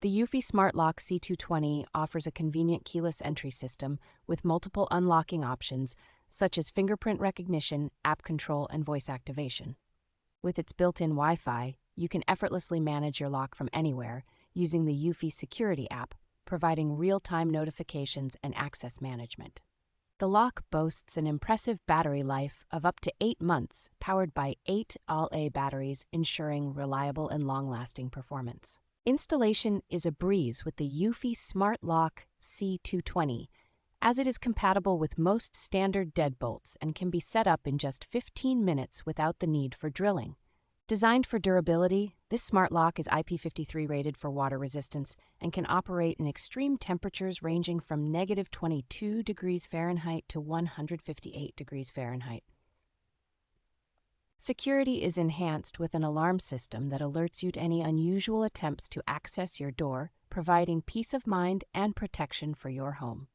The eufy Smart Lock C220 offers a convenient keyless entry system with multiple unlocking options, such as fingerprint recognition, app control, and voice activation. With its built-in Wi-Fi, you can effortlessly manage your lock from anywhere using the eufy Security app, providing real-time notifications and access management. The lock boasts an impressive battery life of up to 8 months, powered by 8 All-A batteries, ensuring reliable and long-lasting performance. Installation is a breeze with the eufy Smart Lock C220, as it is compatible with most standard deadbolts and can be set up in just 15 minutes without the need for drilling. Designed for durability, this smart lock is IP53 rated for water resistance and can operate in extreme temperatures ranging from -22 degrees Fahrenheit to 158 degrees Fahrenheit. Security is enhanced with an alarm system that alerts you to any unusual attempts to access your door, providing peace of mind and protection for your home.